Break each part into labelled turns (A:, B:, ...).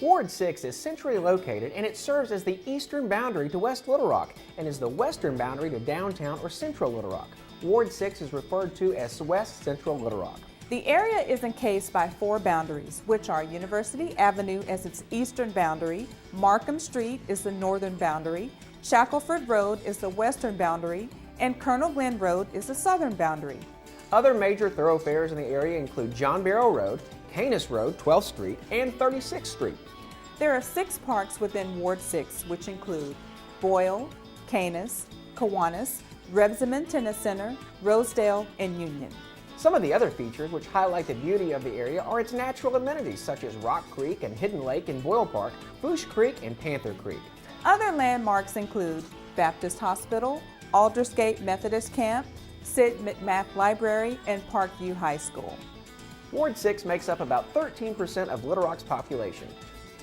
A: Ward 6 is centrally located and it serves as the eastern boundary to West Little Rock and is the western boundary to downtown or central Little Rock. Ward 6 is referred to as West Central Little Rock.
B: The area is encased by 4 boundaries, which are University Avenue as its eastern boundary, Markham Street is the northern boundary, Shackelford Road is the western boundary, and Colonel Glenn Road is the southern boundary.
A: Other major thoroughfares in the area include John Barrow Road, Canis Road, 12th Street, and 36th Street.
B: There are 6 parks within Ward 6, which include Boyle, Canis, Kiwanis, Rebsamen Tennis Center, Rosedale, and Union.
A: Some of the other features which highlight the beauty of the area are its natural amenities such as Rock Creek and Hidden Lake in Boyle Park, Fouche Creek, and Panther Creek.
B: Other landmarks include Baptist Hospital, Aldersgate Methodist Camp, Sid McMath Library, and Parkview High School.
A: Ward 6 makes up about 13% of Little Rock's population.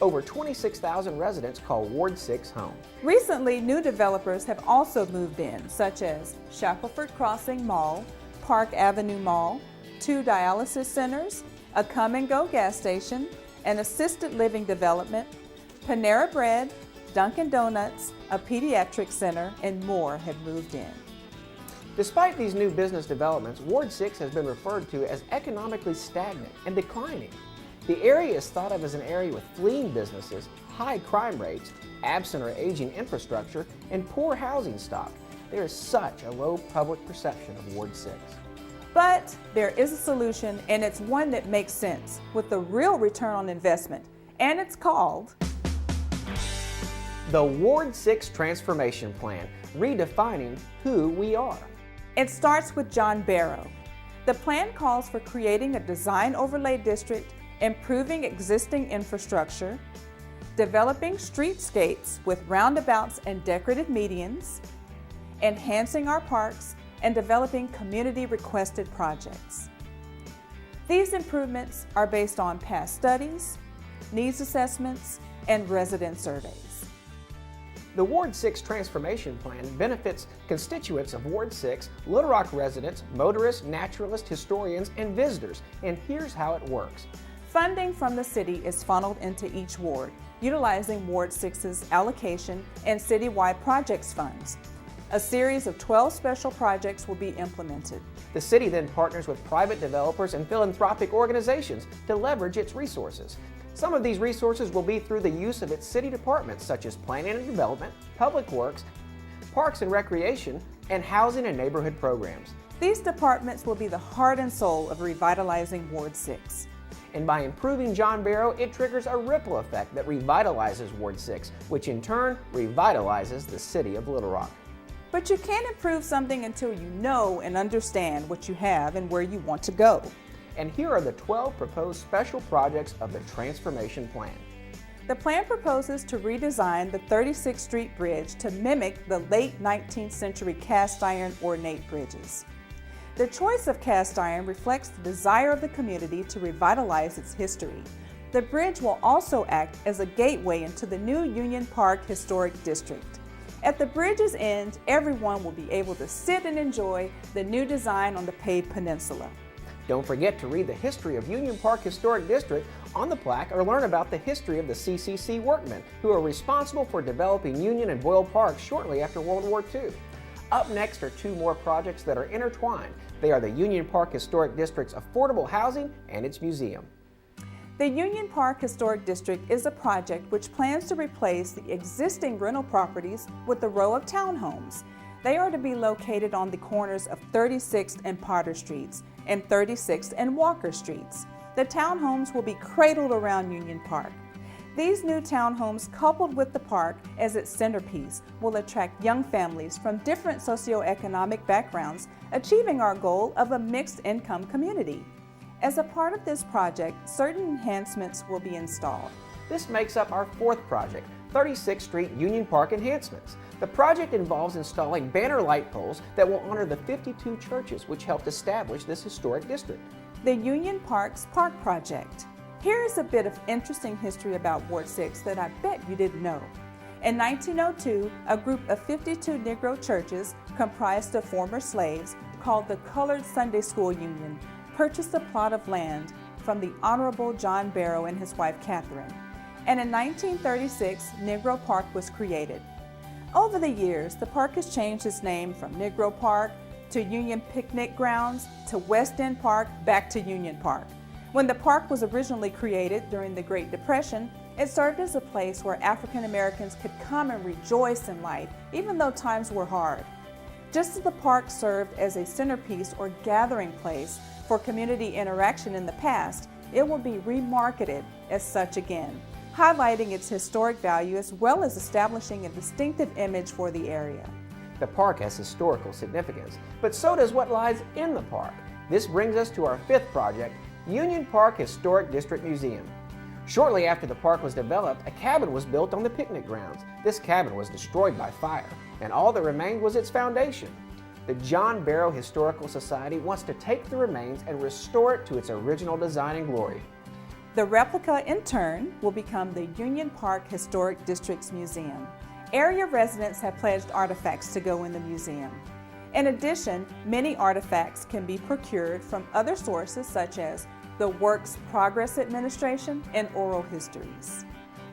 A: Over 26,000 residents call Ward 6 home.
B: Recently, new developers have also moved in, such as Shackelford Crossing Mall, Park Avenue Mall, 2 dialysis centers, a Come and Go gas station, an assisted living development, Panera Bread, Dunkin' Donuts, a pediatric center, and more have moved in.
A: Despite these new business developments, Ward 6 has been referred to as economically stagnant and declining. The area is thought of as an area with fleeing businesses, high crime rates, absent or aging infrastructure, and poor housing stock. There is such a low public perception of Ward 6.
B: But there is a solution, and it's one that makes sense with a real return on investment, and it's called
A: the Ward 6 Transformation Plan, redefining who we are.
B: It starts with John Barrow. The plan calls for creating a design overlay district, improving existing infrastructure, developing streetscapes with roundabouts and decorative medians, enhancing our parks, and developing community-requested projects. These improvements are based on past studies, needs assessments, and resident surveys.
A: The Ward 6 Transformation Plan benefits constituents of Ward 6, Little Rock residents, motorists, naturalists, historians, and visitors, and here's how it works.
B: Funding from the city is funneled into each ward, utilizing Ward 6's allocation and citywide projects funds. A series of 12 special projects will be implemented.
A: The city then partners with private developers and philanthropic organizations to leverage its resources. Some of these resources will be through the use of its city departments such as Planning and Development, Public Works, Parks and Recreation, and Housing and Neighborhood Programs.
B: These departments will be the heart and soul of revitalizing Ward 6.
A: And by improving John Barrow, it triggers a ripple effect that revitalizes Ward 6, which in turn revitalizes the city of Little Rock.
B: But you can't improve something until you know and understand what you have and where you want to go.
A: And here are the 12 proposed special projects of the Transformation Plan.
B: The plan proposes to redesign the 36th Street Bridge to mimic the late 19th century cast iron ornate bridges. The choice of cast iron reflects the desire of the community to revitalize its history. The bridge will also act as a gateway into the new Union Park Historic District. At the bridge's end, everyone will be able to sit and enjoy the new design on the paved peninsula.
A: Don't forget to read the history of Union Park Historic District on the plaque or learn about the history of the CCC workmen who are responsible for developing Union and Boyle Parks shortly after World War II. Up next are 2 more projects that are intertwined. They are the Union Park Historic District's affordable housing and its museum.
B: The Union Park Historic District is a project which plans to replace the existing rental properties with a row of townhomes. They are to be located on the corners of 36th and Potter Streets and 36th and Walker Streets. The townhomes will be cradled around Union Park. These new townhomes, coupled with the park as its centerpiece, will attract young families from different socioeconomic backgrounds, achieving our goal of a mixed-income community. As a part of this project, certain enhancements will be installed.
A: This makes up our 4th project, 36th Street Union Park Enhancements. The project involves installing banner light poles that will honor the 52 churches which helped establish this historic district.
B: The Union Parks Park Project. Here is a bit of interesting history about Ward 6 that I bet you didn't know. In 1902, a group of 52 Negro churches comprised of former slaves called the Colored Sunday School Union purchased a plot of land from the Honorable John Barrow and his wife Catherine. and in 1936, Negro Park was created. Over the years, the park has changed its name from Negro Park to Union Picnic Grounds to West End Park back to Union Park. When the park was originally created during the Great Depression, it served as a place where African Americans could come and rejoice in life, even though times were hard. Just as the park served as a centerpiece or gathering place for community interaction in the past, it will be remarketed as such again, highlighting its historic value as well as establishing a distinctive image for the area.
A: The park has historical significance, but so does what lies in the park. This brings us to our fifth project, Union Park Historic District Museum. Shortly after the park was developed, a cabin was built on the picnic grounds. This cabin was destroyed by fire, and all that remained was its foundation. The John Barrow Historical Society wants to take the remains and restore it to its original design and glory.
B: The replica, in turn, will become the Union Park Historic District's museum. Area residents have pledged artifacts to go in the museum. In addition, many artifacts can be procured from other sources such as the Works Progress Administration and oral histories.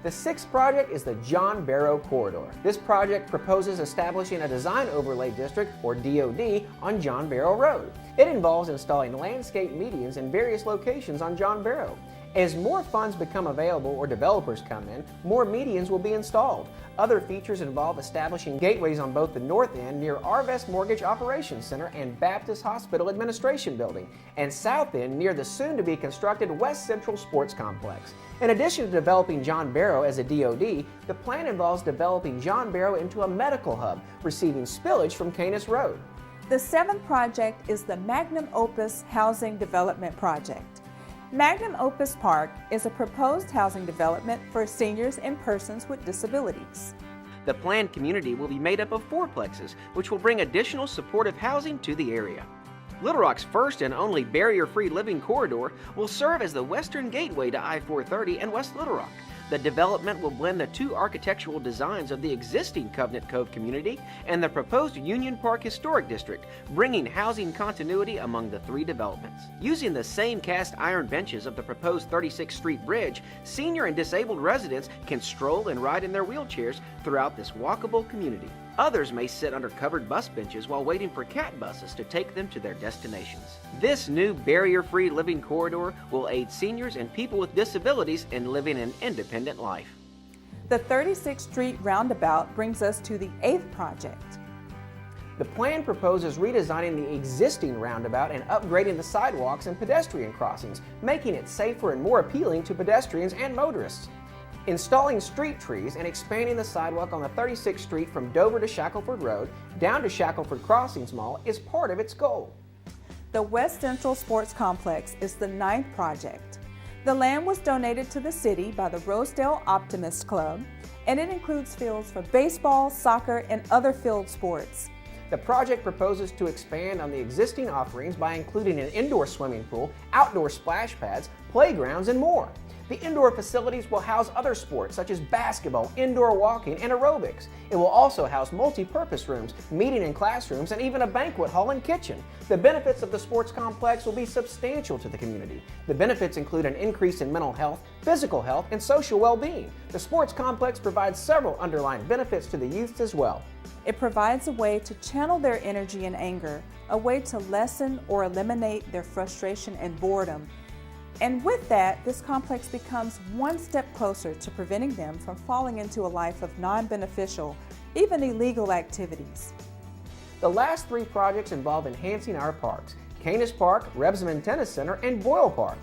A: The sixth project is the John Barrow Corridor. This project proposes establishing a Design Overlay District, or DOD, on John Barrow Road. It involves installing landscape medians in various locations on John Barrow. As more funds become available or developers come in, more medians will be installed. Other features involve establishing gateways on both the north end near Arvest Mortgage Operations Center and Baptist Hospital Administration Building, and south end near the soon-to-be constructed West Central Sports Complex. In addition to developing John Barrow as a DOD, the plan involves developing John Barrow into a medical hub, receiving spillage from Canis Road.
B: The seventh project is the Magnum Opus Housing Development Project. Magnum Opus Park is a proposed housing development for seniors and persons with disabilities.
A: The planned community will be made up of fourplexes, which will bring additional supportive housing to the area. Little Rock's first and only barrier-free living corridor will serve as the western gateway to I-430 and West Little Rock. The development will blend the two architectural designs of the existing Covenant Cove community and the proposed Union Park Historic District, bringing housing continuity among the three developments. Using the same cast iron benches of the proposed 36th Street Bridge, senior and disabled residents can stroll and ride in their wheelchairs throughout this walkable community. Others may sit under covered bus benches while waiting for CAT buses to take them to their destinations. This new barrier-free living corridor will aid seniors and people with disabilities in living an independent life.
B: The 36th Street Roundabout brings us to the eighth project.
A: The plan proposes redesigning the existing roundabout and upgrading the sidewalks and pedestrian crossings, making it safer and more appealing to pedestrians and motorists. Installing street trees and expanding the sidewalk on the 36th Street from Dover to Shackelford Road down to Shackelford Crossings Mall is part of its goal.
B: The West Central Sports Complex is the ninth project. The land was donated to the city by the Rosedale Optimist Club, and it includes fields for baseball, soccer, and other field sports.
A: The project proposes to expand on the existing offerings by including an indoor swimming pool, outdoor splash pads, playgrounds, and more. The indoor facilities will house other sports such as basketball, indoor walking, and aerobics. It will also house multi-purpose rooms, meeting and classrooms, and even a banquet hall and kitchen. The benefits of the sports complex will be substantial to the community. The benefits include an increase in mental health, physical health, and social well-being. The sports complex provides several underlying benefits to the youth as well.
B: It provides a way to channel their energy and anger, a way to lessen or eliminate their frustration and boredom. And with that, this complex becomes one step closer to preventing them from falling into a life of non-beneficial, even illegal activities.
A: The last three projects involve enhancing our parks: Canis Park, Rebsamen Tennis Center, and Boyle Park.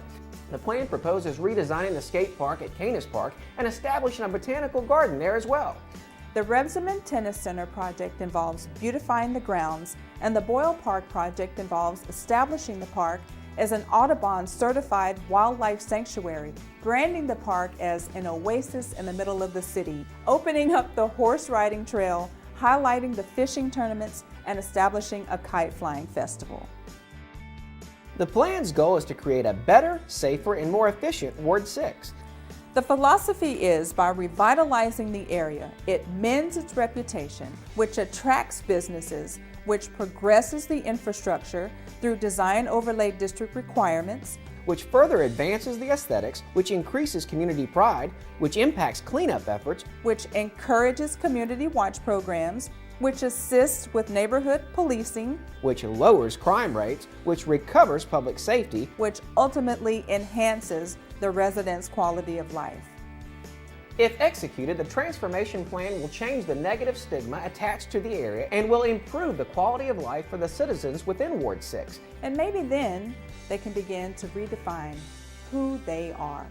A: The plan proposes redesigning the skate park at Canis Park and establishing a botanical garden there as well.
B: The Rebsamen Tennis Center project involves beautifying the grounds, and the Boyle Park project involves establishing the park as an Audubon certified wildlife sanctuary, branding the park as an oasis in the middle of the city, opening up the horse riding trail, highlighting the fishing tournaments, and establishing a kite flying festival.
A: The plan's goal is to create a better, safer, and more efficient Ward 6.
B: The philosophy is by revitalizing the area, it mends its reputation, which attracts businesses, which progresses the infrastructure through design overlay district requirements,
A: which further advances the aesthetics, which increases community pride, which impacts cleanup efforts,
B: which encourages community watch programs, which assists with neighborhood policing,
A: which lowers crime rates, which recovers public safety,
B: which ultimately enhances the residents' quality of life.
A: If executed, the transformation plan will change the negative stigma attached to the area and will improve the quality of life for the citizens within Ward 6.
B: And maybe then they can begin to redefine who they are.